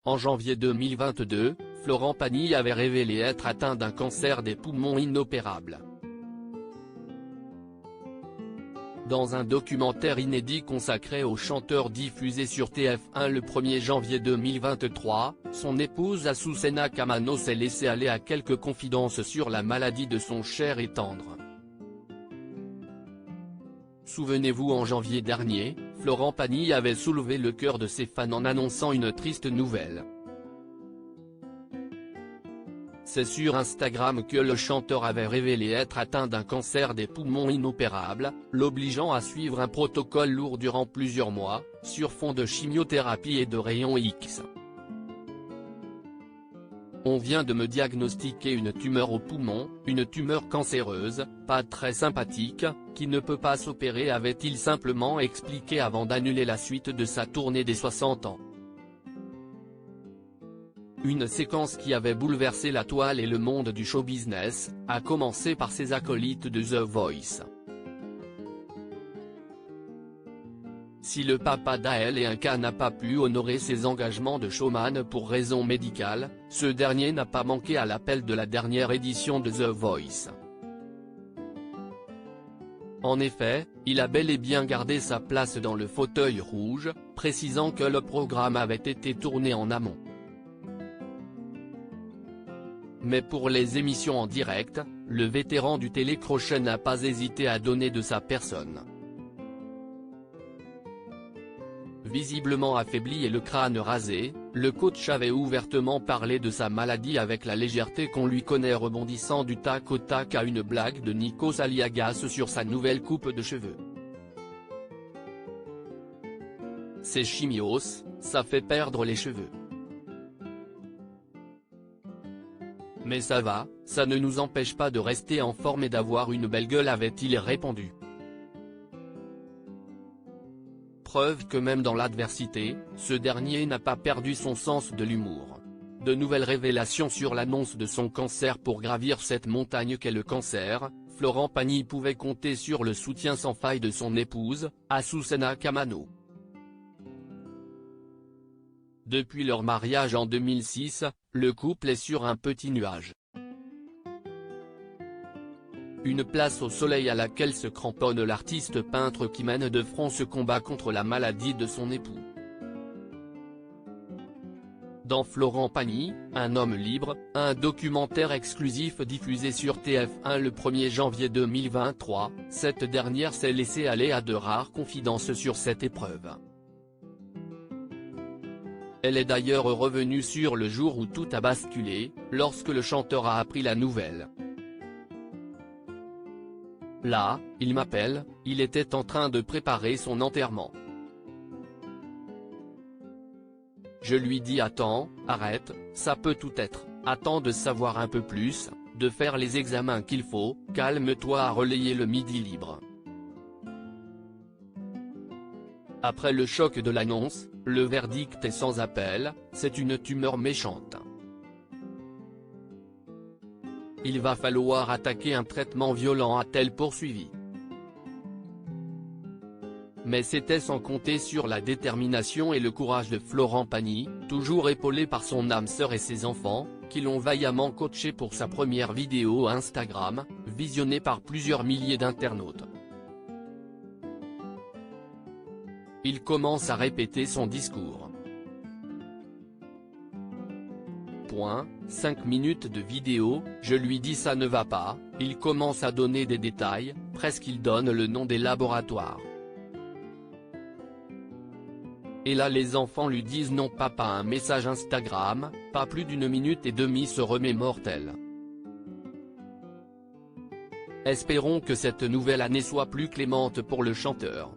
En janvier 2022, Florent Pagny avait révélé être atteint d'un cancer des poumons inopérable. Dans un documentaire inédit consacré au chanteur diffusé sur TF1 le 1er janvier 2023, son épouse Azucena Kamano s'est laissée aller à quelques confidences sur la maladie de son cher et tendre. Souvenez-vous, en janvier dernier, Florent Pagny avait soulevé le cœur de ses fans en annonçant une triste nouvelle. C'est sur Instagram que le chanteur avait révélé être atteint d'un cancer des poumons inopérable, l'obligeant à suivre un protocole lourd durant plusieurs mois, sur fond de chimiothérapie et de rayons X. On vient de me diagnostiquer une tumeur au poumon, une tumeur cancéreuse, pas très sympathique, qui ne peut pas s'opérer, avait-il simplement expliqué avant d'annuler la suite de sa tournée des 60 ans. Une séquence qui avait bouleversé la toile et le monde du show business, à commencer par ses acolytes de The Voice. Si le papa d'Ael et Inca n'a pas pu honorer ses engagements de showman pour raisons médicales, ce dernier n'a pas manqué à l'appel de la dernière édition de The Voice. En effet, il a bel et bien gardé sa place dans le fauteuil rouge, précisant que le programme avait été tourné en amont. Mais pour les émissions en direct, le vétéran du télécrochet n'a pas hésité à donner de sa personne. Visiblement affaibli et le crâne rasé, le coach avait ouvertement parlé de sa maladie avec la légèreté qu'on lui connaît, rebondissant du tac au tac à une blague de Nikos Aliagas sur sa nouvelle coupe de cheveux. Ces chimios, ça fait perdre les cheveux. Mais ça va, ça ne nous empêche pas de rester en forme et d'avoir une belle gueule, avait-il répondu. Preuve que même dans l'adversité, ce dernier n'a pas perdu son sens de l'humour. De nouvelles révélations sur l'annonce de son cancer. Pour gravir cette montagne qu'est le cancer, Florent Pagny pouvait compter sur le soutien sans faille de son épouse, Azucena Kamano. Depuis leur mariage en 2006, le couple est sur un petit nuage. Une place au soleil à laquelle se cramponne l'artiste peintre qui mène de front ce combat contre la maladie de son époux. Dans Florent Pagny, un homme libre, un documentaire exclusif diffusé sur TF1 le 1er janvier 2023, cette dernière s'est laissée aller à de rares confidences sur cette épreuve. Elle est d'ailleurs revenue sur le jour où tout a basculé, lorsque le chanteur a appris la nouvelle. Là, il m'appelle, il était en train de préparer son enterrement. Je lui dis: attends, arrête, ça peut tout être, attends de savoir un peu plus, de faire les examens qu'il faut, calme-toi, a relayé le Midi Libre. Après le choc de l'annonce, le verdict est sans appel, c'est une tumeur méchante. Il va falloir attaquer un traitement violent, a-t-elle poursuivi. Mais c'était sans compter sur la détermination et le courage de Florent Pagny, toujours épaulé par son âme sœur et ses enfants, qui l'ont vaillamment coaché pour sa première vidéo Instagram, visionnée par plusieurs milliers d'internautes. Il commence à répéter son discours. 5 minutes de vidéo, je lui dis ça ne va pas, il commence à donner des détails, presque il donne le nom des laboratoires. Et là les enfants lui disent non papa, un message Instagram, pas plus d'1 minute et demie se remémore-t-elle. Espérons que cette nouvelle année soit plus clémente pour le chanteur.